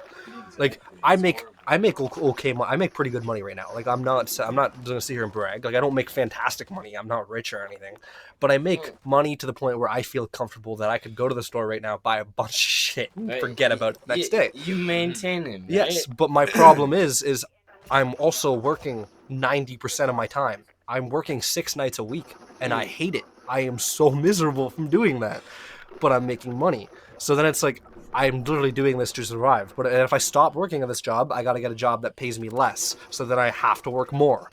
S2: Like I make okay, I make pretty good money right now. Like I'm not gonna sit here and brag. Like I don't make fantastic money. I'm not rich or anything, but I make money to the point where I feel comfortable that I could go to the store right now, buy a bunch of shit, and
S3: Right,
S2: forget about it the next day.
S3: You maintain him.
S2: Yes,
S3: right?
S2: but my problem is I'm also working 90% of my time. I'm working 6 nights a week, and I hate it. I am so miserable from doing that, but I'm making money. So then it's like I'm literally doing this to survive. But if I stop working at this job, I got to get a job that pays me less. So then I have to work more.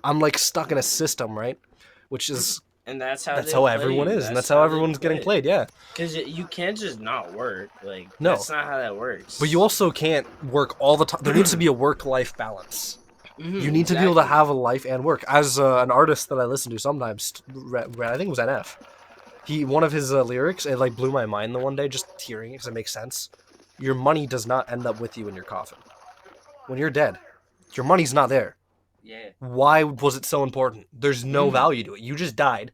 S2: I'm like stuck in a system, right? Which is
S3: And that's how
S2: everyone is, and that's how everyone's getting played. Yeah.
S3: Because you can't just not work. Like
S2: No.
S3: that's not how that works.
S2: But you also can't work all the time. There needs to be a work-life balance.
S3: Mhm,
S2: You need to be able to
S3: exactly.
S2: have a life and work. As an artist that I listen to sometimes, I think it was NF. One of his lyrics, it like blew my mind the one day just hearing it because it makes sense. Your money does not end up with you in your coffin. When you're dead, your money's not there.
S1: Yeah.
S2: Why was it so important? There's no value to it. You just died.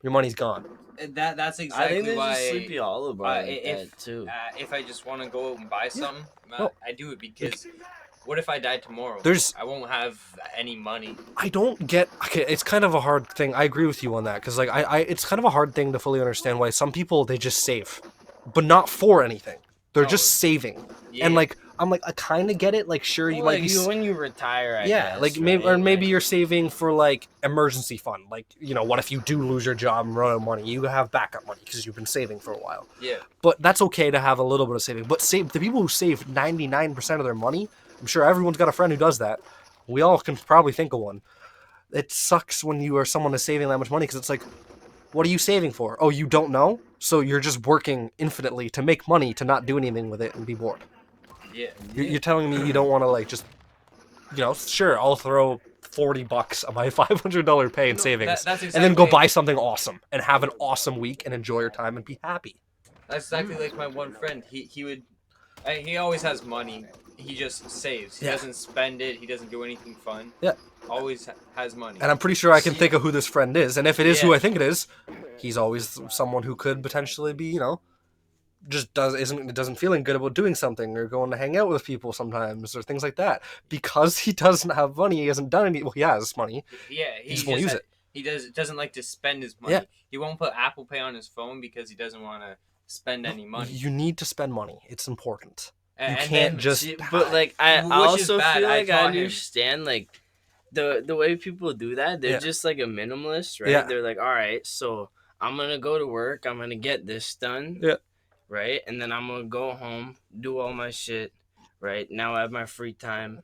S2: Your money's gone.
S1: That's
S3: I
S1: exactly
S3: think there's
S1: why.
S3: a Sleepy Hollow bar like
S1: if
S3: that too.
S1: if I just want to go out and buy something,
S2: No.
S1: I do it because What if I die tomorrow?
S2: There's-
S1: I won't have any money.
S2: I don't get. Okay, it's kind of a hard thing. I agree with you on that because like it's kind of a hard thing to fully understand why some people they just save, but not for anything. They're
S1: No.
S2: just saving,
S1: Yeah.
S2: and like I'm like I kind of get it. Like sure you
S3: Well,
S2: might be.
S3: when you retire, I
S2: Yeah,
S3: guess,
S2: like maybe
S3: right?
S2: or maybe
S3: Like,
S2: you're saving for like emergency fund. Like what if you do lose your job and run out of money? You have backup money because you've been saving for a while.
S1: Yeah.
S2: But that's okay to have a little bit of saving. But save the people who save 99% of their money. I'm sure everyone's got a friend who does that. We all can probably think of one. It sucks when you are someone is saving that much money because it's like, what are you saving for? Oh, you don't know? So you're just working infinitely to make money to not do anything with it and be bored.
S1: Yeah.
S2: You're telling me you don't want to like just, sure, I'll throw $40 of my $500 pay in savings,
S1: that's
S2: and then go
S1: exactly-
S2: buy something awesome and have an awesome week and enjoy your time and be happy.
S1: That's exactly like my one friend. He always has money. He just saves. He
S2: Yeah.
S1: doesn't spend it. He doesn't do anything fun.
S2: Yeah.
S1: Always has money.
S2: And I'm pretty sure I can
S1: See-
S2: think of who this friend is, and if it is who
S1: Yeah.
S2: I think it is, he's always someone who could potentially be, just doesn't feeling good about doing something or going to hang out with people sometimes or things like that because he doesn't have money. He hasn't done any. Well, he has money.
S1: Yeah,
S2: He just won't use it.
S1: He doesn't like to spend his money.
S2: Yeah.
S1: He won't put Apple Pay on his phone because he doesn't want to spend any money.
S2: You need to spend money. It's important.
S1: And
S2: can't
S1: then-
S2: just-
S3: See, but like I
S1: Which is
S3: also
S1: bad.
S3: feel
S1: I
S3: like I
S1: taught him.
S3: understand like the way people do that. They're
S2: Yeah.
S3: just like a minimalist, right?
S2: Yeah.
S3: They're like, all right, so I'm gonna go to work. I'm gonna get this done.
S2: Yeah.
S3: Right, and then I'm gonna go home, do all my shit. Right now, I have my free time.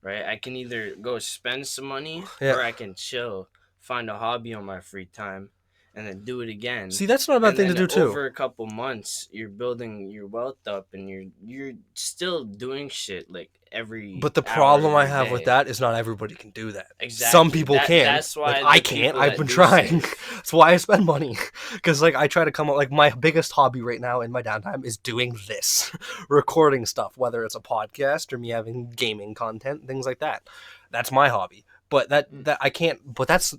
S3: Right, I can either go spend some money
S2: Yeah.
S3: or I can chill, find a hobby on my free time, and then do it again.
S2: See, that's not a bad
S3: And
S2: thing to
S3: then
S2: do too.
S3: Over a couple months, you're building your wealth up, and you're still doing shit like every.
S2: But the
S3: hour
S2: problem
S3: of
S2: I
S3: your
S2: have with
S3: day.
S2: that is not everybody can do that.
S3: Exactly.
S2: Some people
S3: That-
S2: can.
S3: that's why
S2: Like,
S3: the
S2: I can't.
S3: people
S2: I've
S3: that
S2: been
S3: do
S2: trying.
S3: save-
S2: That's why I spend money. Because like I try to come up like my biggest hobby right now in my downtime is doing this, recording stuff, whether it's a podcast or me having gaming content, things like that. That's my hobby. But that I can't. But that's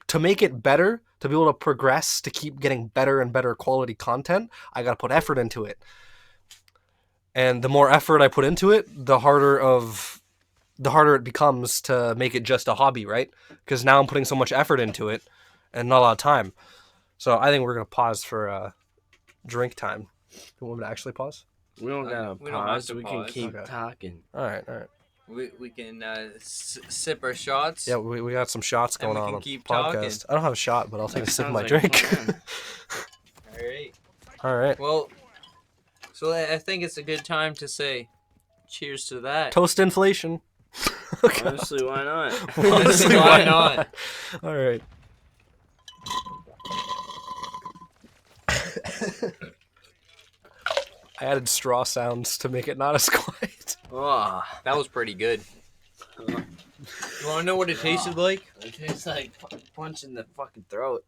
S2: to make it better, to be able to progress, to keep getting better and better quality content. I gotta put effort into it. And the more effort I put into it, the harder it becomes to make it just a hobby, right? Because now I'm putting so much effort into it and not a lot of time. So I think we're going to pause for drink time. Do you want me to actually pause?
S3: We don't gotta
S1: We don't have
S3: pause.
S1: to
S3: We
S1: pause.
S3: can keep
S2: Okay.
S3: talking.
S2: All right.
S1: We can sip our shots.
S2: Yeah, we got some shots
S1: And
S2: going
S1: we
S2: on
S1: can
S2: the
S1: keep
S2: podcast.
S1: talking.
S2: I don't have a shot, but I'll take a sip of
S3: Sounds
S2: my
S3: like
S2: drink.
S3: fun.
S1: All right.
S2: All right.
S1: Well, so I think it's a good time to say cheers to that.
S2: Toast inflation.
S3: Honestly, why not?
S2: Honestly,
S1: Why not?
S2: All right. I added straw sounds to make it not as quiet.
S3: Oh,
S1: That was pretty good. You want to know what it tasted like?
S3: it tastes like punch in the fucking throat.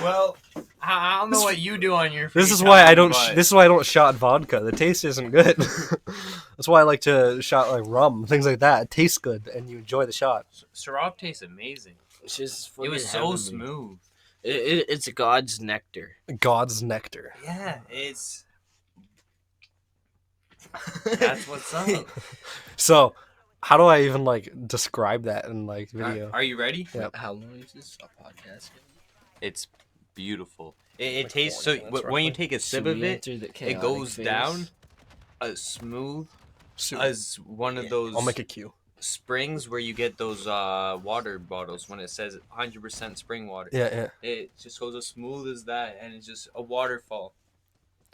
S1: Well, I don't know what you do on your.
S2: This
S1: free
S2: is why I
S1: time,
S2: don't.
S1: but-
S2: This is why I don't shot vodka. The taste isn't good. That's why I like to shot like rum, things like that. It tastes good, and you enjoy the shot.
S1: Syrah tastes amazing.
S3: It's just
S1: It was so
S3: heavenly.
S1: smooth.
S3: It's God's nectar.
S2: God's nectar.
S1: Yeah, it's. That's what's up.
S2: So, how do I even like describe that in like video?
S1: Are you ready?
S2: Yeah.
S3: How long is this podcast?
S1: It's beautiful. It
S2: Like
S1: tastes
S2: 40
S1: so.
S2: minutes,
S1: When you
S2: roughly.
S1: take a sip of it, it goes down as smooth
S2: So,
S1: as one of those
S2: I'll make a cue.
S1: springs where you get those water bottles when it says 100% spring water.
S2: Yeah.
S1: It just goes as smooth as that, and it's just a waterfall.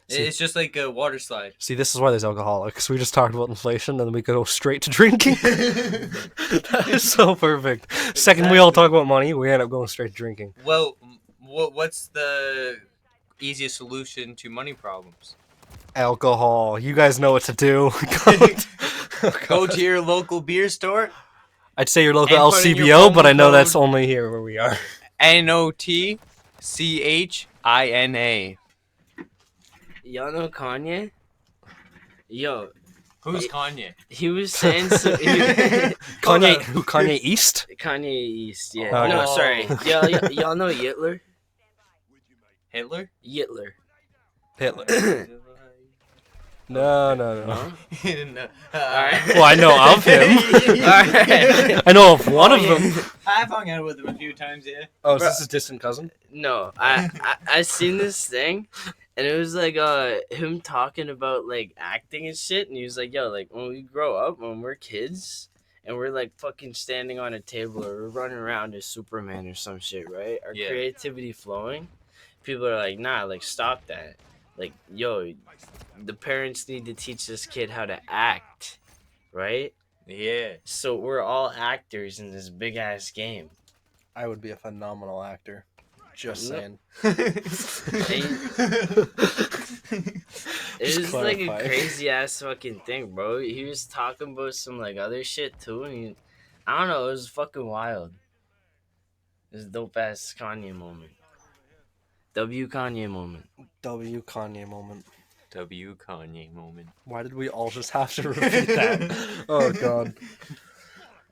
S2: See-
S1: It's just like a water slide.
S2: See, this is why there's alcoholics. We just talked about inflation, and then we go straight to drinking. That is so perfect. Second, we all talk about money. We end up going straight to drinking.
S1: Well, what's the easiest solution to money problems?
S2: Alcohol. You guys know what to do.
S1: Go to your local beer store.
S2: I'd say your local
S1: And put in your
S2: LCBO, but
S1: promo
S2: I know
S1: code.
S2: that's only here where we are.
S1: NOTCHINA.
S3: Y'all know Kanye? Yo,
S1: Who's Kanye?
S3: he was saying so,
S2: Kanye, who? Kanye East?
S3: Kanye East. Yeah.
S2: Oh,
S3: No,
S1: okay.
S3: sorry. Y'all know Yitler?
S1: Hitler?
S3: Yitler.
S2: Hitler. No.
S3: No?
S1: You didn't know.
S3: Alright.
S2: Well, I know of him.
S3: Alright.
S2: I know of one of them.
S1: I've hung out with him a few times, yeah.
S2: Oh, is
S3: Bro.
S2: this his distant cousin?
S3: No, I seen this thing, and it was like him talking about like acting and shit, and he was like, "Yo, like when we grow up, when we're kids, and we're like fucking standing on a table or we're running around as Superman or some shit, right? Our
S1: Yeah.
S3: creativity flowing. People are like, nah, like stop that. Like, yo, the parents need to teach this kid how to act, right?
S1: Yeah.
S3: So we're all actors in this big ass game."
S2: I would be a phenomenal actor. Just
S3: Nope.
S2: saying.
S3: It
S2: Just
S3: was like a
S2: clarify.
S3: crazy ass fucking thing, bro. He was talking about some like other shit too, and I don't know, it was fucking wild. It was a dope ass Kanye moment. W Kanye moment.
S2: W Kanye moment.
S1: W Kanye moment.
S2: Why did we all just have to repeat that? Oh god.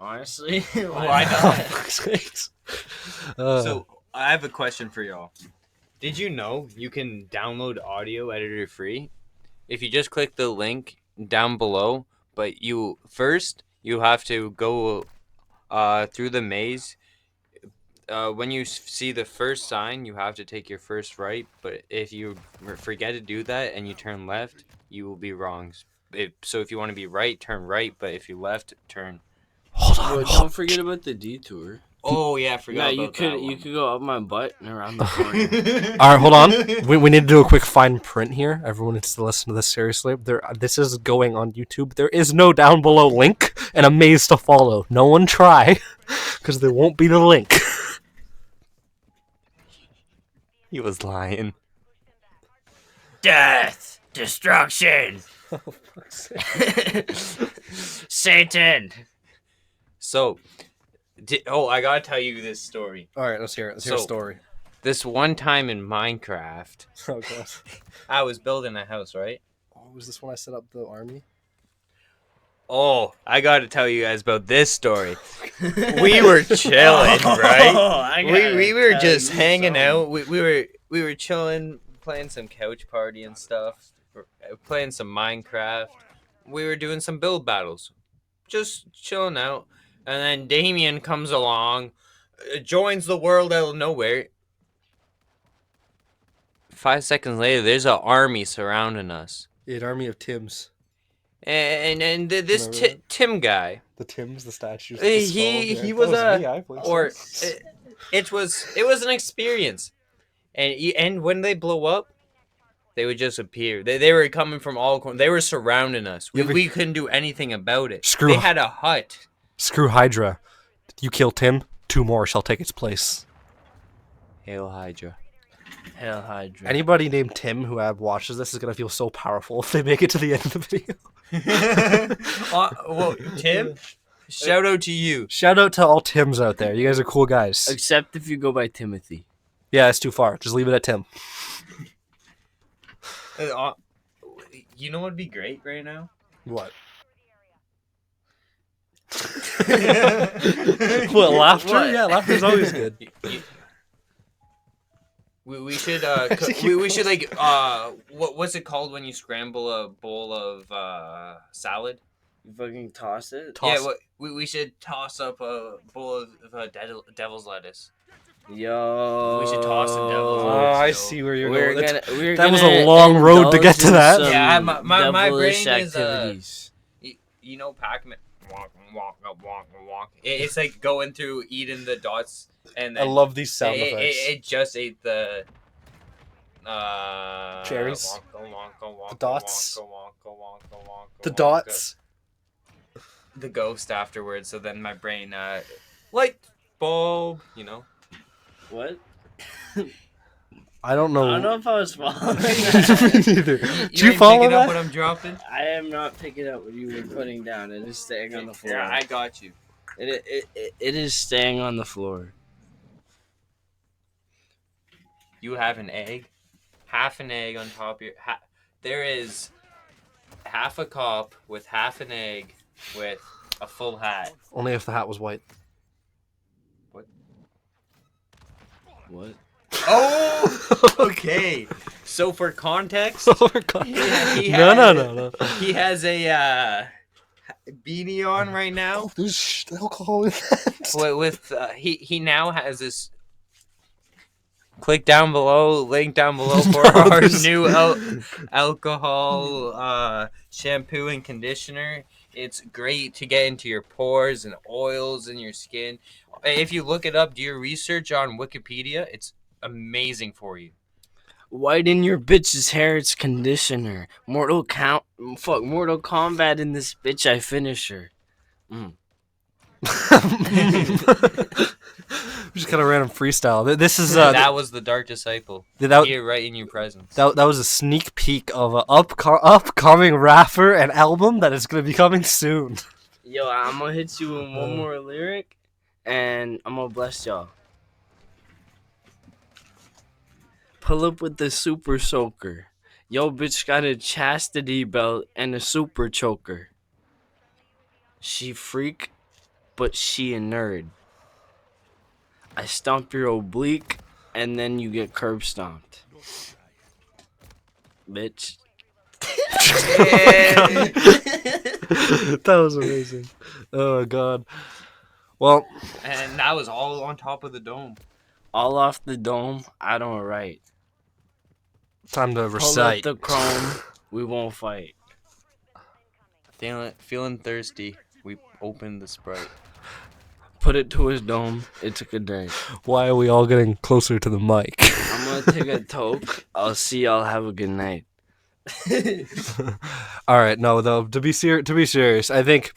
S3: Honestly,
S1: Why
S2: Oh,
S1: not?
S2: fuck's sakes.
S1: So I have a question for y'all. Did you know you can download Audio Editor free? If you just click the link down below, but you have to go through the maze. When you see the first sign, you have to take your first right. But if you forget to do that and you turn left, you will be wrong. So if you want to be right, turn right. But if you left, turn.
S2: hold on.
S3: Bro,
S2: hold-
S3: don't forget about the detour.
S1: Oh yeah, I forgot
S3: Yeah,
S1: about
S3: you could go up my butt and around the corner.
S2: All right, hold on. We need to do a quick fine print here. Everyone needs to listen to this seriously. This is going on YouTube. There is no down below link and a maze to follow. No one try, because there won't be the link.
S1: He was lying.
S3: Death, destruction,
S2: Oh, fuck's sake.
S3: Satan.
S1: So, I gotta tell you this story.
S2: All right, let's hear it. Let's hear a
S1: So-
S2: story.
S1: This one time in Minecraft,
S2: Oh god.
S1: I was building a house, right?
S2: Oh, was this when I set up the army?
S1: Oh, I gotta tell you guys about this story. We were chilling, right? We were just hanging out. We were chilling, playing some couch party and stuff, playing some Minecraft. We were doing some build battles, just chilling out. And then Damien comes along, joins the world out of nowhere. 5 seconds later, there's an army surrounding us,
S2: An army of Tims.
S1: and this
S2: Remember that?
S1: Tim guy.
S2: The Tims, the statues.
S1: He-
S2: the skulls,
S1: he
S2: yeah.
S1: was
S2: That
S1: a-
S2: me, I played
S1: or
S2: some.
S1: it was an experience, and when they blow up, they would just appear. They were coming from all corners. They were surrounding us.
S2: You ever-
S1: We couldn't do anything about it.
S2: Screw-
S1: They had a hut.
S2: Screw Hydra. You kill Tim, 2 more shall take its place.
S1: Hail Hydra.
S3: Hell Hydra.
S2: Anybody named Tim who watches this is gonna feel so powerful if they make it to the end of the video.
S1: Well, Tim, shout out to you.
S2: Shout out to all Tims out there. You guys are cool guys.
S3: Except if you go by Timothy.
S2: Yeah, it's too far. Just leave it at Tim.
S1: You know what'd be great right now?
S2: What? What, laughter?
S3: What?
S2: Yeah, laughter's always good.
S1: We should we should like what's it called when you scramble a bowl of salad?
S3: You fucking toss it.
S2: Toss-
S1: Yeah, we should toss up a bowl of devil's lettuce.
S3: Yo.
S1: We should toss some devil's
S2: Oh,
S1: lettuce.
S2: I see where you're
S3: We're
S2: going.
S3: gonna.
S2: that was a long road to get to that.
S1: Yeah, my
S3: devilish
S1: brain is,
S3: activities.
S1: You know Pac-Man. It's like going through eating the dots and
S2: I
S1: then
S2: love these sound effects.
S1: it just ate the
S2: Cherries?
S1: the
S2: dots? The dots.
S1: The ghost afterwards. So then my brain light bulb, you know.
S3: What?
S2: I don't know.
S3: I don't know if I was following
S2: Me
S3: that.
S2: neither.
S1: You
S2: Did you
S1: ain't
S2: follow
S1: picking up
S2: that?
S1: what I'm dropping?
S3: I am not picking up what you were putting down. It is staying on the floor.
S1: Yeah, I got you.
S3: It is staying on the floor.
S1: You have an egg, half an egg on top of your. There is half a cup with half an egg with a full hat.
S2: Only if the hat was white.
S3: What?
S1: Oh, okay. So for context, he
S2: No.
S1: he has a beanie on right now.
S2: There's alcohol in that.
S1: With he now has this. Click down below, link down below for our new alcohol shampoo and conditioner. It's great to get into your pores and oils in your skin. If you look it up, do your research on Wikipedia. It's amazing for you.
S3: Whiten your bitch's hair, it's conditioner. Mortal Kombat in this bitch, I finish her.
S2: Just kind of random freestyle. This is
S1: that was the Dark Disciple. Here, right in your presence.
S2: That was a sneak peek of an upcoming rapper and album that is going to be coming soon.
S3: Yo, I'm gonna hit you with one more lyric, and I'm gonna bless y'all. Pull up with the super soaker. Yo, bitch got a chastity belt and a super choker. She freak, but she a nerd. I stomp your oblique, and then you get curb stomped. Bitch.
S2: That was amazing. Oh, God. Well.
S1: And that was all on top of the dome.
S3: All off the dome, I don't write.
S2: Time to
S3: Pull
S2: recite.
S3: up the chrome, we won't fight.
S1: Feeling thirsty, we opened the Sprite.
S3: Put it to his dome, it took a day.
S2: Why are we all getting closer to the mic?
S3: I'm gonna take a toke. I'll see y'all. Have a good night.
S2: All right, no, though, to be serious, I think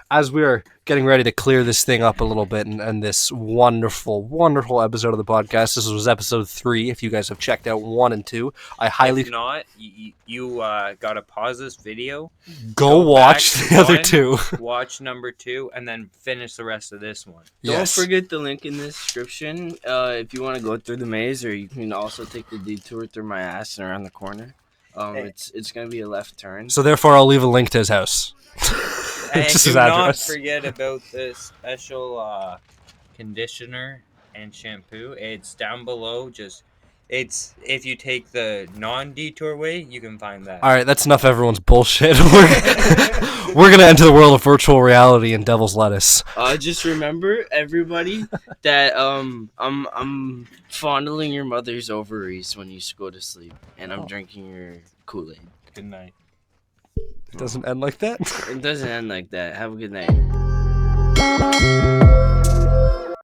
S2: as we are getting ready to clear this thing up a little bit and this wonderful episode of the podcast, this was episode 3. If you guys have checked out 1 and 2, I highly...
S1: If not, you gotta pause this video.
S2: Go watch
S1: back
S2: the other
S1: one,
S2: 2.
S1: Watch number 2, and then finish the rest of this one.
S3: Don't forget the link in the description if you want to go through the maze, or you can also take the detour through my ass and around the corner. It's gonna be a left turn.
S2: So therefore, I'll leave a link to his house.
S1: And
S2: Just
S1: do
S2: his
S1: not
S2: address.
S1: forget about the special conditioner and shampoo. It's down below. It's if you take the non-detour way, you can find that.
S2: All right, that's enough. Everyone's bullshit. We're gonna enter the world of virtual reality and Devil's Lettuce.
S3: Just remember, everybody, that I'm fondling your mother's ovaries when you go to sleep, and I'm drinking your Kool-Aid.
S1: Good night.
S2: It doesn't end like that.
S3: It doesn't end like that. Have a good night.